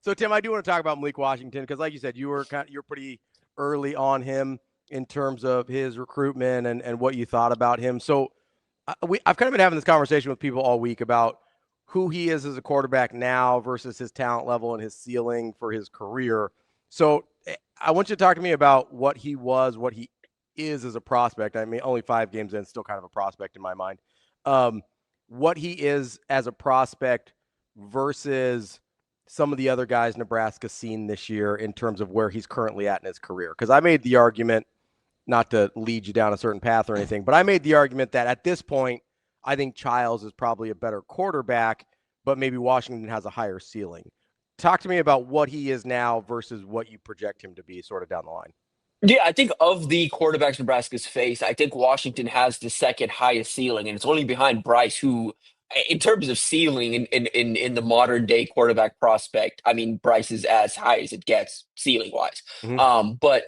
So Tim, I do want to talk about Malik Washington because, like you said, you're pretty early on him in terms of his recruitment and what you thought about him. So I've kind of been having this conversation with people all week about who he is as a quarterback now versus his talent level and his ceiling for his career. So I want you to talk to me about what he was, what he is as a prospect. I mean, only 5 games in, still kind of a prospect in my mind. Um, what he is as a prospect versus some of the other guys Nebraska's seen this year in terms of where he's currently at in his career. Because I made the argument, not to lead you down a certain path or anything, but I made the argument that at this point, I think Childs is probably a better quarterback, but maybe Washington has a higher ceiling. Talk to me about what he is now versus what you project him to be sort of down the line. Yeah, I think of the quarterbacks Nebraska's faced, I think Washington has the second highest ceiling, and it's only behind Bryce, who, in terms of ceiling in the modern day quarterback prospect, I mean, Bryce is as high as it gets ceiling wise. Mm-hmm. But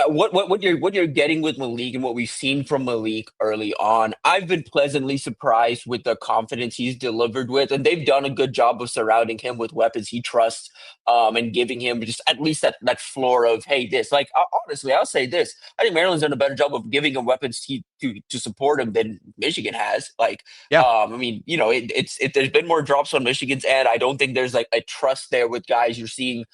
what you're getting with Malik and what we've seen from Malik early on, I've been pleasantly surprised with the confidence he's delivered with, and they've done a good job of surrounding him with weapons he trusts, and giving him just at least that floor of, hey, this. Like, honestly, I'll say this: I think Maryland's done a better job of giving him weapons to support him than Michigan has. Like, Yeah. I mean, there's been more drops on Michigan's end. I don't think there's like a trust there with guys. You're seeing,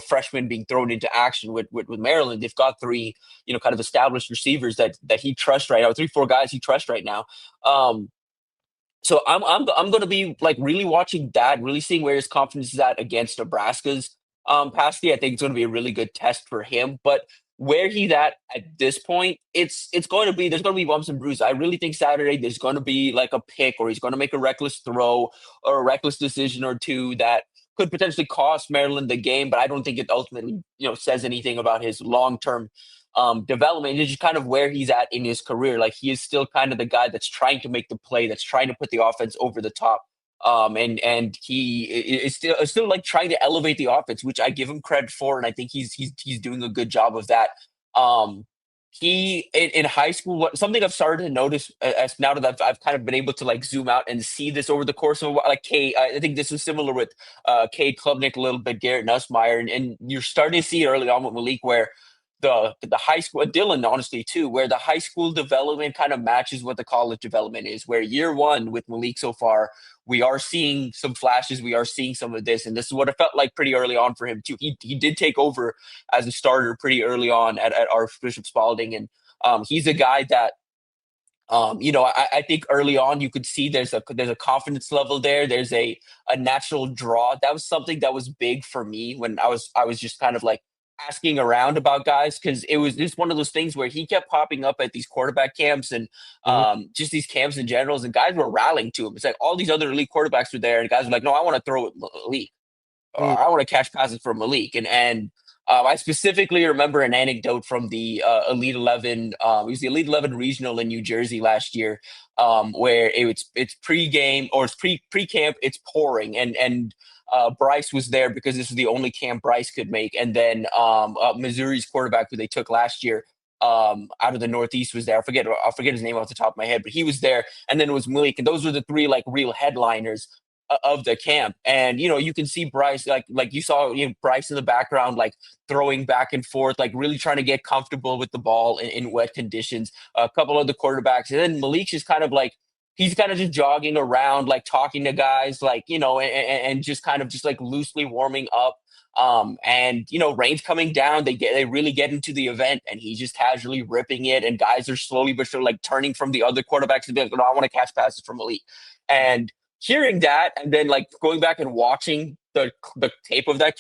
freshmen being thrown into action with Maryland. They've got three, kind of established receivers that he trusts right now, 3, 4 guys he trusts right now. So I'm going to be like really watching that, really seeing where his confidence is at against Nebraska's pass D. I think it's going to be a really good test for him. But where he's at this point, it's going to be there's going to be bumps and bruises. I really think Saturday there's going to be like a pick, or he's going to make a reckless throw or a reckless decision or two that could potentially cost Maryland the game. But I don't think it ultimately says anything about his long term development. Is just kind of where he's at in his career. Like, he is still kind of the guy that's trying to make the play, that's trying to put the offense over the top. And he is still like trying to elevate the offense, which I give him credit for, and I think he's doing a good job of that. He in high school, something I've started to notice as now that I've kind of been able to like zoom out and see this over the course of a while, like I think this was similar with Cade Klubnik, a little bit, Garrett Nussmeier, and you're starting to see early on with Malik where the high school, Dylan honestly too, where the high school development kind of matches what the college development is. Where year one with Malik so far, we are seeing some flashes, we are seeing some of this, and this is what it felt like pretty early on for him too. He did take over as a starter pretty early on at Archbishop Spalding, and he's a guy that. I think early on you could see there's a confidence level there. There's a natural draw. That was something that was big for me when I was just kind of like asking around about guys, because it was just one of those things where he kept popping up at these quarterback camps and Mm-hmm. just these camps in generals, and guys were rallying to him. It's like all these other elite quarterbacks were there, and guys were like, "No, I want to throw it Malik, or Mm-hmm. I want to catch passes from Malik." And I specifically remember an anecdote from the Elite 11. It was the Elite 11 regional in New Jersey last year, where it's pregame, or it's pre-camp. It's pouring, and Bryce was there because this was the only camp Bryce could make. And then Missouri's quarterback, who they took last year, out of the Northeast, was there. I forget his name off the top of my head, but he was there. And then it was Malik, and those were the three like real headliners of the camp. And you can see Bryce, like you saw, Bryce in the background, like throwing back and forth, like really trying to get comfortable with the ball in wet conditions. A couple of the quarterbacks, and then Malik's just kind of like, he's kind of just jogging around, like talking to guys, like, and just kind of just like loosely warming up. And rain's coming down. They really get into the event, and he's just casually ripping it. And guys are slowly but surely like turning from the other quarterbacks and be like, "No, I want to catch passes from Malik." And hearing that, and then like going back and watching the tape of that,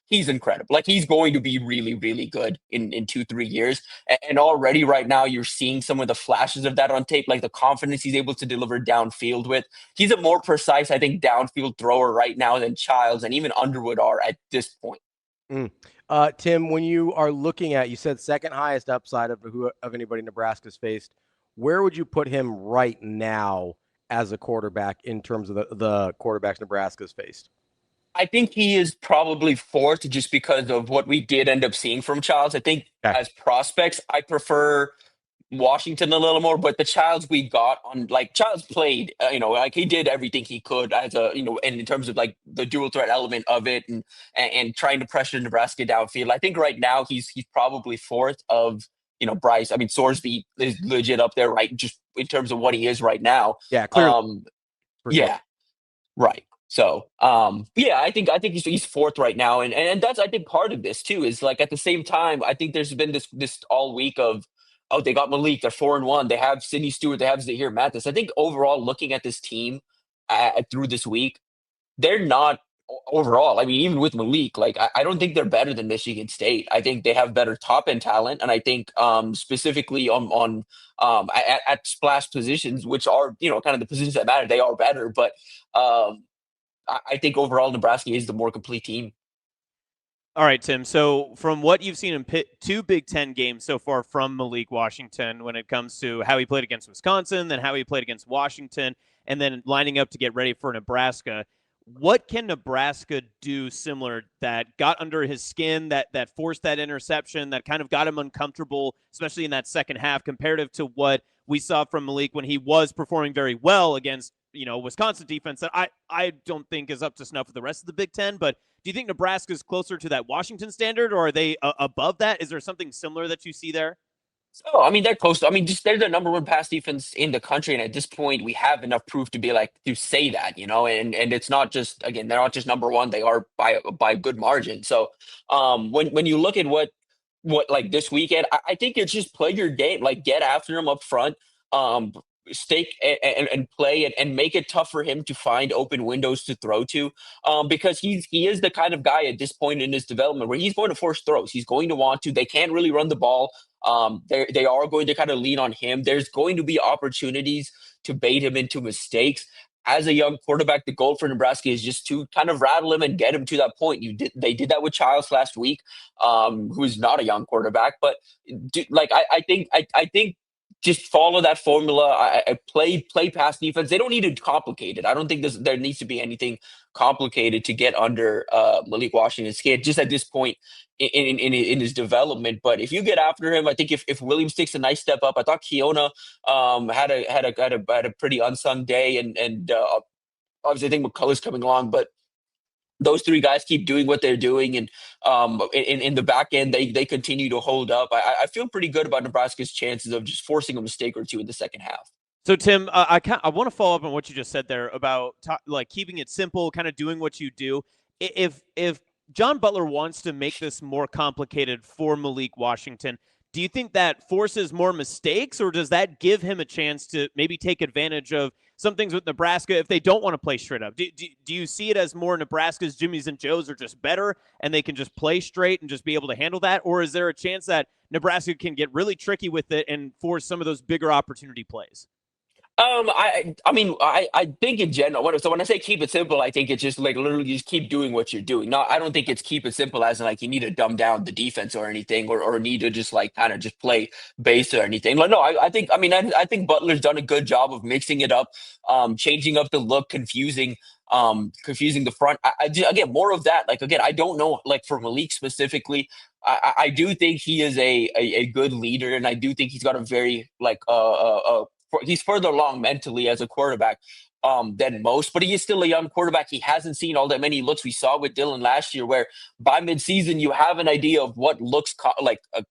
he's incredible. Like, he's going to be really, really good in 2, 3 years. And already right now you're seeing some of the flashes of that on tape, like the confidence he's able to deliver downfield with. He's a more precise, I think, downfield thrower right now than Childs and even Underwood are at this point. Mm. Tim, when you are looking at, you said second highest upside of anybody Nebraska's faced. Where would you put him right now as a quarterback in terms of the quarterbacks Nebraska's faced? I think he is probably fourth, just because of what we did end up seeing from Childs. I think Okay. as prospects, I prefer Washington a little more, but the Childs we got on, like, Childs played, like, he did everything he could as a, and in terms of like the dual threat element of it, and trying to pressure Nebraska downfield. I think right now he's probably fourth of, Bryce. I mean, Sorsby is legit up there, right? Just in terms of what he is right now. Yeah, clearly Um, for sure. yeah, right. So, yeah, I think he's fourth right now, and that's, I think, part of this too is, like, at the same time, I think there's been this all week of, oh, they got Malik, they're 4-1, they have Sidney Stewart, they have Zahir Mathis. I think overall, looking at this team through this week, they're not overall. I mean, even with Malik, like, I don't think they're better than Michigan State. I think they have better top end talent, and I think specifically at splash positions, which are, kind of the positions that matter, they are better, but. I think overall Nebraska is the more complete team. All right, Tim. So, from what you've seen in two Big Ten games so far from Malik Washington, when it comes to how he played against Wisconsin, then how he played against Washington, and then lining up to get ready for Nebraska, what can Nebraska do similar that got under his skin, that forced that interception, that kind of got him uncomfortable, especially in that second half, comparative to what we saw from Malik when he was performing very well against Wisconsin defense that I don't think is up to snuff with the rest of the Big Ten, but do you think Nebraska is closer to that Washington standard, or are they above that? Is there something similar that you see there? Oh, I mean, they're close. I mean, just they're the number one pass defense in the country, and at this point, we have enough proof to be like to say that, and it's not just, again, they're not just number one; they are by a good margin. So, when you look at what like this weekend, I think it's just play your game, like get after him up front, um, stake and play and make it tough for him to find open windows to throw to, because he is the kind of guy at this point in his development where he's going to force throws. He's going to want to. They can't really run the ball. They are going to kind of lean on him. There's going to be opportunities to bait him into mistakes. As a young quarterback, the goal for Nebraska is just to kind of rattle him and get him to that point. They did that with Childs last week, who's not a young quarterback, but I think just follow that formula. I play pass defense. They don't need to complicate it. I don't think there needs to be anything complicated to get under Malik Washington's skin. Just at this point in his development. But if you get after him, I think if Williams takes a nice step up, I thought Keona had a pretty unsung day, and obviously I think McCullough's coming along, but those three guys keep doing what they're doing, and in the back end, they continue to hold up. I feel pretty good about Nebraska's chances of just forcing a mistake or two in the second half. So, Tim, I want to follow up on what you just said there about like keeping it simple, kind of doing what you do. If John Butler wants to make this more complicated for Malik Washington, do you think that forces more mistakes, or does that give him a chance to maybe take advantage of some things with Nebraska if they don't want to play straight up? Do you see it as more Nebraska's Jimmys and Joes are just better and they can just play straight and just be able to handle that? Or is there a chance that Nebraska can get really tricky with it and force some of those bigger opportunity plays? I think in general, when I say keep it simple, I think it's just like literally just keep doing what you're doing. No, I don't think it's keep it simple as in like you need to dumb down the defense or anything, or need to just like kind of just play base or anything. Like, no, I think Butler's done a good job of mixing it up, changing up the look, confusing the front. Again, more of that. Like, again, I don't know, like for Malik specifically, I do think he is a good leader, and I do think he's got a very like he's further along mentally as a quarterback than most, but he is still a young quarterback. He hasn't seen all that many looks. We saw with Dylan last year, where by midseason you have an idea of what looks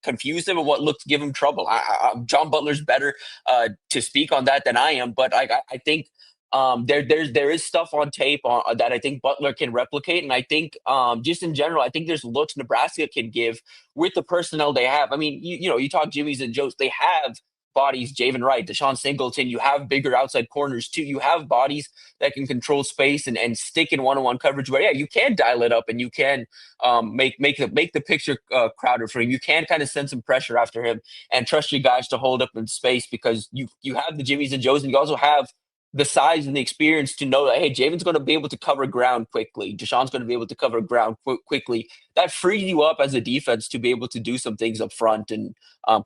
confuse him and what looks give him trouble. John Butler's better to speak on that than I am, but I think there is stuff on tape that I think Butler can replicate, and I think just in general, I think there's looks Nebraska can give with the personnel they have. I mean, you talk Jimmys and Joes, they have bodies, Javen Wright, Deshaun Singleton. You have bigger outside corners too. You have bodies that can control space and stick in one-on-one coverage. Where you can dial it up and you can make the picture crowded for him. You can kind of send some pressure after him and trust your guys to hold up in space, because you have the Jimmys and Joes, and you also have the size and the experience to know that, hey, Javen's going to be able to cover ground quickly. Deshaun's going to be able to cover ground quickly. That frees you up as a defense to be able to do some things up front and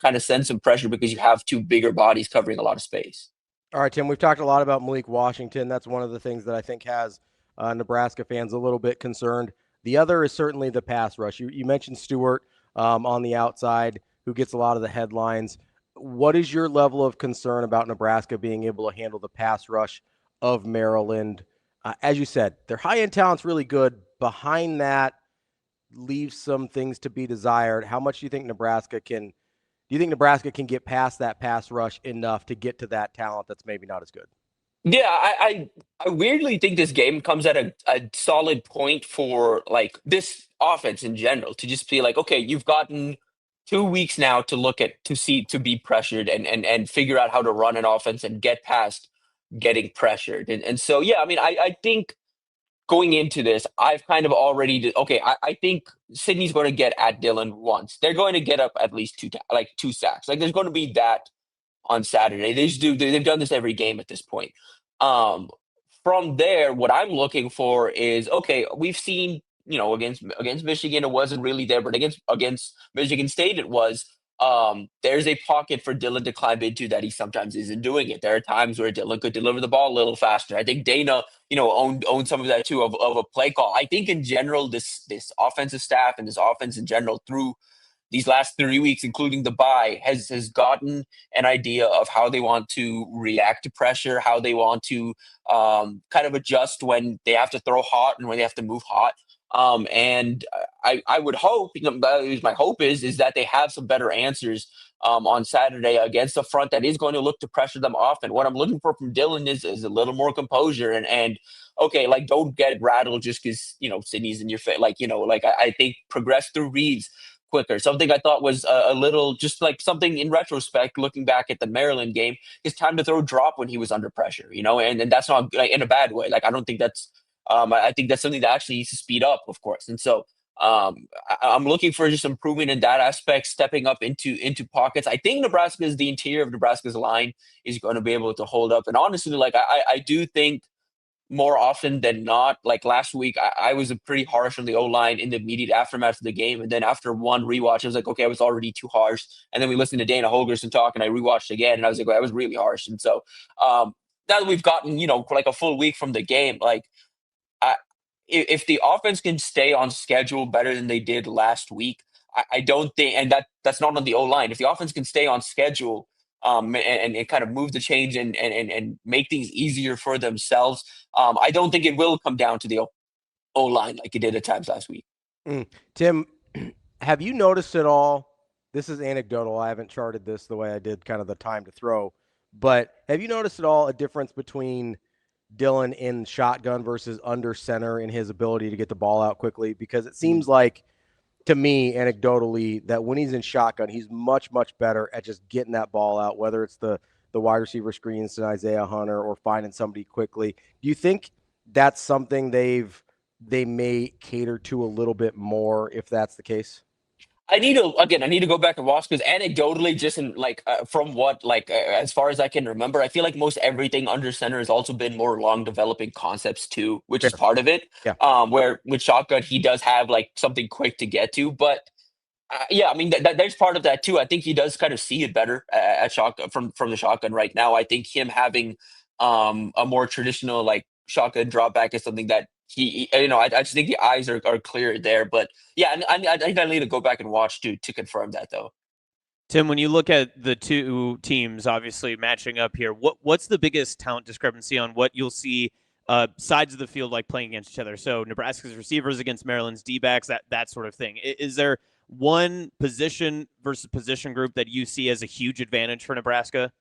kind of send some pressure, because you have two bigger bodies covering a lot of space. All right, Tim, we've talked a lot about Malik Washington. That's one of the things that I think has Nebraska fans a little bit concerned. The other is certainly the pass rush. You mentioned Stewart on the outside, who gets a lot of the headlines. what is your level of concern about Nebraska being able to handle the pass rush of Maryland? As you said, their high-end talent's really good. Behind that leaves some things to be desired. How much do you think Nebraska can – do you think Nebraska can get past that pass rush enough to get to that talent that's maybe not as good? Yeah, I weirdly think this game comes at a solid point for like this offense in general to just be like, okay, you've gotten 2 weeks now to look at to be pressured and figure out how to run an offense and get past getting pressured. And so yeah, I mean I think going into this, I've kind of already okay, I think Sydney's going to get at Dylan once. They're going to get up at least two sacks. Like there's going to be that on Saturday. They've done this every game at this point. Um, from there, what I'm looking for is okay. We've seen against Michigan, it wasn't really there, but against Michigan State, it was. There's a pocket for Dylan to climb into that he sometimes isn't doing it. There are times where Dylan could deliver the ball a little faster. I think Dana, owned some of that too of a play call. I think in general, this offensive staff and this offense in general through these last 3 weeks, including the bye, has gotten an idea of how they want to react to pressure, how they want to kind of adjust when they have to throw hot and when they have to move hot. And I would hope, my hope is that they have some better answers on Saturday against a front that is going to look to pressure them off. And what I'm looking for from Dylan is a little more composure and okay, like don't get rattled just because Sydney's in your face. I think progress through reads quicker. Something I thought was a little just like something in retrospect, looking back at the Maryland game, his time to throw drop when he was under pressure, and that's not like, in a bad way. Like I don't think that's I think that's something that actually needs to speed up, of course. And so I'm looking for just improvement in that aspect, stepping up into pockets. I think the interior of Nebraska's line is going to be able to hold up. And honestly, like I do think more often than not, like last week, I was pretty harsh on the O-line in the immediate aftermath of the game. And then after one rewatch, I was like, okay, I was already too harsh. And then we listened to Dana Holgerson talk and I rewatched again and I was like, well, I was really harsh. And so now that we've gotten, like a full week from the game, like I, if the offense can stay on schedule better than they did last week, I don't think, and that's not on the O line. If the offense can stay on schedule, and kind of move the change and make things easier for themselves, I don't think it will come down to the O line like it did at times last week. Tim, have you noticed at all? This is anecdotal. I haven't charted this the way I did kind of the time to throw, but have you noticed at all a difference between Dylan in shotgun versus under center in his ability to get the ball out quickly? Because it seems like, to me, anecdotally, that when he's in shotgun, he's much, much better at just getting that ball out, whether it's the wide receiver screens to Isaiah Hunter or finding somebody quickly. Do you think that's something they may cater to a little bit more if that's the case? I need to go back and watch because anecdotally, just in from what as far as I can remember, I feel like most everything under center has also been more long developing concepts too, which is part of it. Yeah. Where with shotgun he does have like something quick to get to, but yeah, I mean there's part of that too. I think he does kind of see it better at shotgun from the shotgun right now. I think him having a more traditional like shotgun drop back is something that I just think the eyes are clear there. But yeah, I think I need to go back and watch to confirm that though. Tim, when you look at the two teams obviously matching up here, what's the biggest talent discrepancy on what you'll see sides of the field like playing against each other? So Nebraska's receivers against Maryland's D-backs, that sort of thing. Is there one position versus position group that you see as a huge advantage for Nebraska?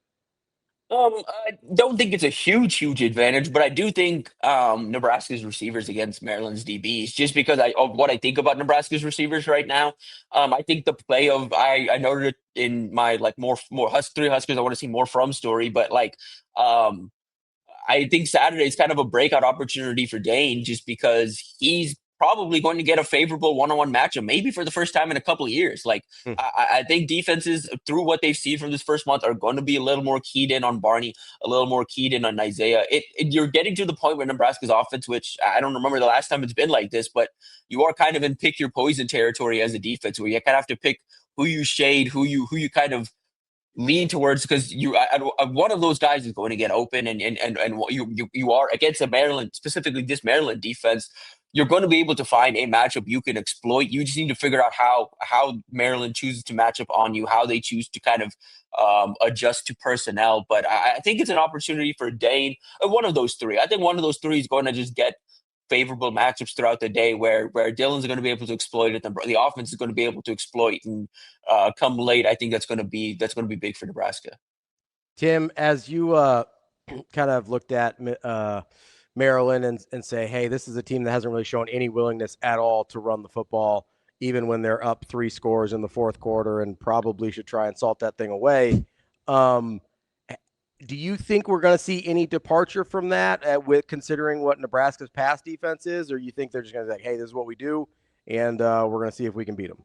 I don't think it's a huge advantage, but I do think Nebraska's receivers against Maryland's DBs, just because of what I think about Nebraska's receivers right now. I think the play of I noted it in my like more three Huskers I want to see more from story, but I think Saturday is kind of a breakout opportunity for Dane just because he's probably going to get a favorable one-on-one matchup, maybe for the first time in a couple of years. I think defenses, through what they've seen from this first month, are going to be a little more keyed in on Barney, a little more keyed in on Isaiah. You're getting to the point where Nebraska's offense, which I don't remember the last time it's been like this, but you are kind of in pick your poison territory as a defense, where you kind of have to pick who you shade, who you kind of lean towards, because one of those guys is going to get open, and you are against a Maryland, specifically this Maryland defense. you're going to be able to find a matchup you can exploit. You just need to figure out how Maryland chooses to match up on you, how they choose to kind of adjust to personnel. But I think it's an opportunity for Dane, one of those three. I think one of those three is going to just get favorable matchups throughout the day where Dylan's going to be able to exploit it, the offense is going to be able to exploit, and come late, I think that's going to be big for Nebraska. Tim, as you kind of looked at Maryland and say, hey, this is a team that hasn't really shown any willingness at all to run the football, even when they're up 3 scores in the fourth quarter, and probably should try and salt that thing away. Do you think we're going to see any departure from that with considering what Nebraska's pass defense is, or you think they're just going to be like, hey, this is what we do, and we're going to see if we can beat them?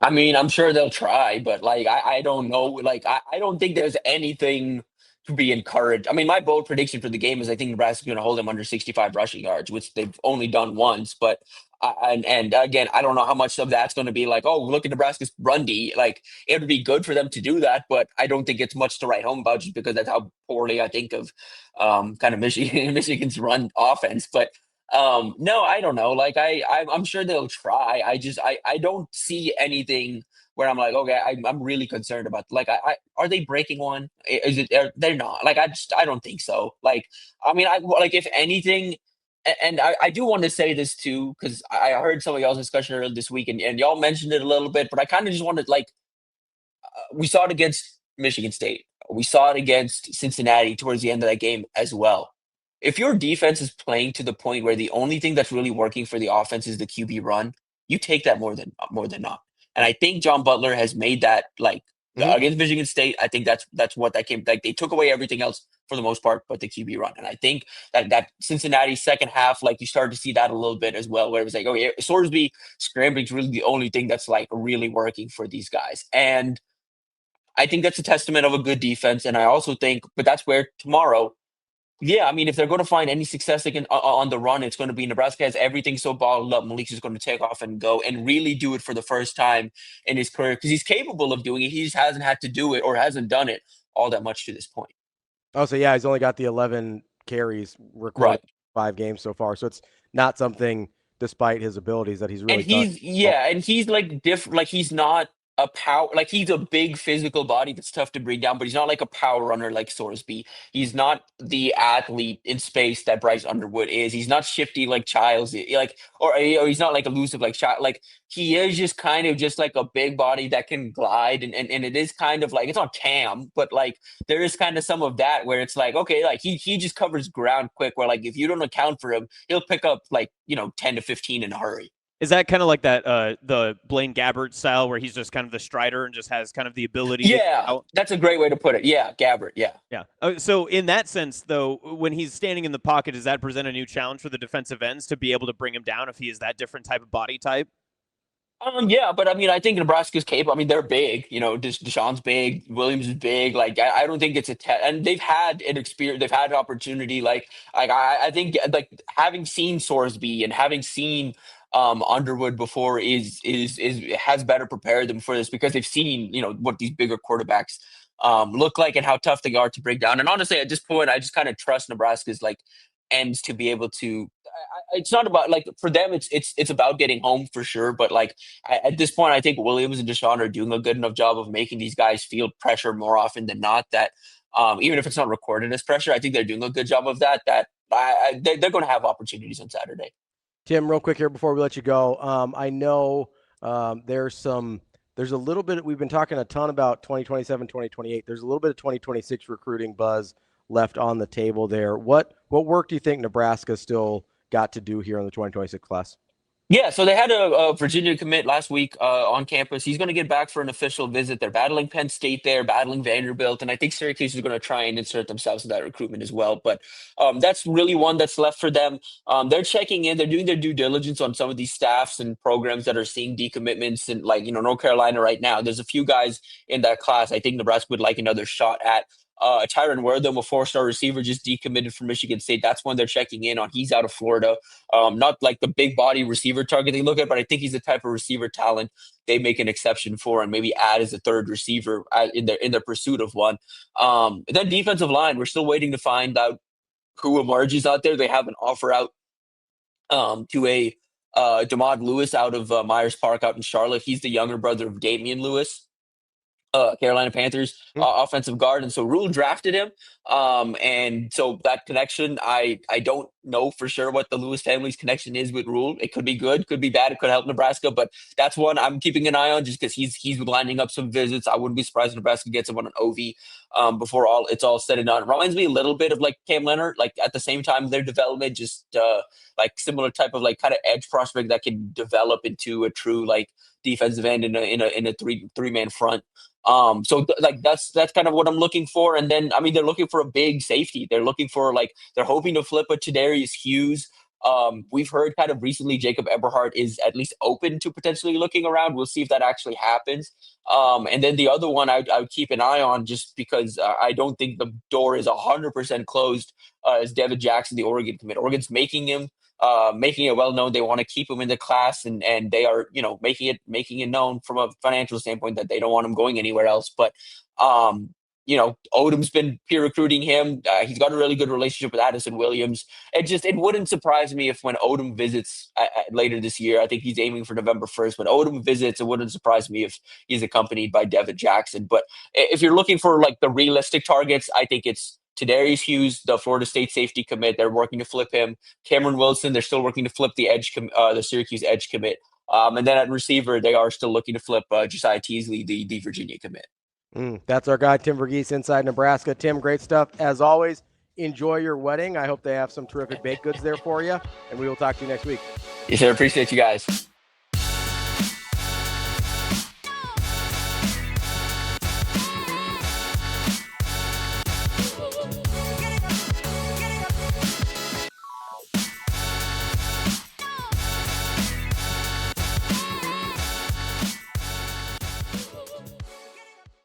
I mean, I'm sure they'll try, but like I don't know. Like I don't think there's anything to be encouraged. I mean, my bold prediction for the game is I think Nebraska's going to hold them under 65 rushing yards, which they've only done once. But and again, I don't know how much of that's going to be like, oh, look at Nebraska's run D. Like it would be good for them to do that, but I don't think it's much to write home about just because that's how poorly I think of kind of Michigan's run offense. But no, I don't know. Like I'm sure they'll try. I don't see anything where I'm like, okay, I'm really concerned about. Like, are they breaking one? Is it? They're not. Like, I don't think so. Like, I mean, like if anything, and I do want to say this too because I heard some of y'all's discussion earlier this week, and y'all mentioned it a little bit, but I kind of just wanted like we saw it against Michigan State. We saw it against Cincinnati towards the end of that game as well. If your defense is playing to the point where the only thing that's really working for the offense is the QB run, you take that more than not. And I think John Butler has made that like against Michigan State. I think that's what that came like. They took away everything else for the most part, but the QB run. And I think that Cincinnati second half, like you started to see that a little bit as well, where it was like, oh yeah, Sorsby scrambling is really the only thing that's like really working for these guys. And I think that's a testament of a good defense. And I also think, but that's where tomorrow, yeah, I mean, if they're going to find any success again on the run, it's going to be Nebraska has everything so bottled up. Malik's just going to take off and go and really do it for the first time in his career because he's capable of doing it. He just hasn't had to do it or hasn't done it all that much to this point. Oh, so yeah, he's only got the 11 carries recorded 5 games so far. So it's not something, despite his abilities, that he's really. And he's like different. Like he's not a power. Like he's a big physical body that's tough to bring down, but he's not like a power runner like Sorsby. He's not the athlete in space that Bryce Underwood is. He's not shifty like Childs. Like or he's not like elusive like Child. Like he is just kind of just like a big body that can glide, and it is kind of like it's not Cam, but like there is kind of some of that where it's like okay, like he just covers ground quick. Where like if you don't account for him, he'll pick up like 10 to 15 in a hurry. Is that kind of like that the Blaine Gabbert style where he's just kind of the strider and just has kind of the ability? Yeah, that's a great way to put it. Yeah, Gabbert. Yeah. Yeah. So in that sense, though, when he's standing in the pocket, does that present a new challenge for the defensive ends to be able to bring him down if he is that different type of body type? Yeah, but I mean, I think Nebraska's capable. I mean, they're big. Deshaun's big. Williams is big. Like, I don't think it's and they've had an experience. They've had an opportunity. I think like having seen Sorsby and having seen Underwood before has better prepared them for this because they've seen what these bigger quarterbacks look like and how tough they are to break down. And honestly, at this point, I just kind of trust Nebraska's like ends to be able to. It's not about like for them. It's about getting home for sure. But like at this point, I think Williams and Deshaun are doing a good enough job of making these guys feel pressure more often than not. That even if it's not recorded as pressure, I think they're doing a good job of that. That they're going to have opportunities on Saturday. Tim, real quick here before we let you go. I know there's a little bit. We've been talking a ton about 2027, 2028. There's a little bit of 2026 recruiting buzz left on the table there. What work do you think Nebraska still got to do here in the 2026 class? Yeah, so they had a Virginia commit last week on campus. He's going to get back for an official visit. They're battling Penn State there, battling Vanderbilt, and I think Syracuse is going to try and insert themselves in that recruitment as well. But that's really one that's left for them. They're checking in. They're doing their due diligence on some of these staffs and programs that are seeing decommitments. And like, North Carolina right now, there's a few guys in that class I think Nebraska would like another shot at. Tyron Wortham, a 4-star receiver, just decommitted from Michigan State. That's one they're checking in on. He's out of Florida. Not like the big body receiver target they look at, but I think he's the type of receiver talent they make an exception for and maybe add as a third receiver in their pursuit of one. Then defensive line, we're still waiting to find out who emerges out there. They have an offer out to a Damod Lewis out of Myers Park out in Charlotte. He's the younger brother of Damian Lewis, Carolina Panthers offensive guard, and so Rule drafted him. And so that connection, I don't know for sure what the Lewis family's connection is with Rule. It could be good, could be bad, it could help Nebraska, but that's one I'm keeping an eye on just because he's lining up some visits. I wouldn't be surprised if Nebraska gets him on an OV before it's all said and done. It reminds me a little bit of like Cam Leonard, like at the same time their development, just like similar type of like kind of edge prospect that can develop into a true like defensive end in a three-man front. So like that's kind of what I'm looking for. And then, I mean, they're looking for a big safety. They're looking for they're hoping to flip a Tadarius Hughes. We've heard kind of recently Jacob Eberhardt is at least open to potentially looking around. We'll see if that actually happens. And then the other one I would keep an eye on just because I don't think the door is 100% closed is Devin Jackson, the Oregon commit. Oregon's making it well known they want to keep him in the class, and they are making it known from a financial standpoint that they don't want him going anywhere else. But Odom's been peer recruiting him. He's got a really good relationship with Addison Williams. It wouldn't surprise me if when Odom visits later this year, I think he's aiming for November 1st. When Odom visits, it wouldn't surprise me if he's accompanied by Devin Jackson. But if you're looking for like the realistic targets, I think it's Tadarius Hughes, the Florida State safety commit. They're working to flip him. Cameron Wilson, they're still working to flip the Syracuse edge commit. And then at receiver, they are still looking to flip Josiah Teasley, the Virginia commit. That's our guy, Tim Verghese, Inside Nebraska. Tim, great stuff. As always, enjoy your wedding. I hope they have some terrific baked goods there for you, and we will talk to you next week. Yes, sir. Appreciate you guys.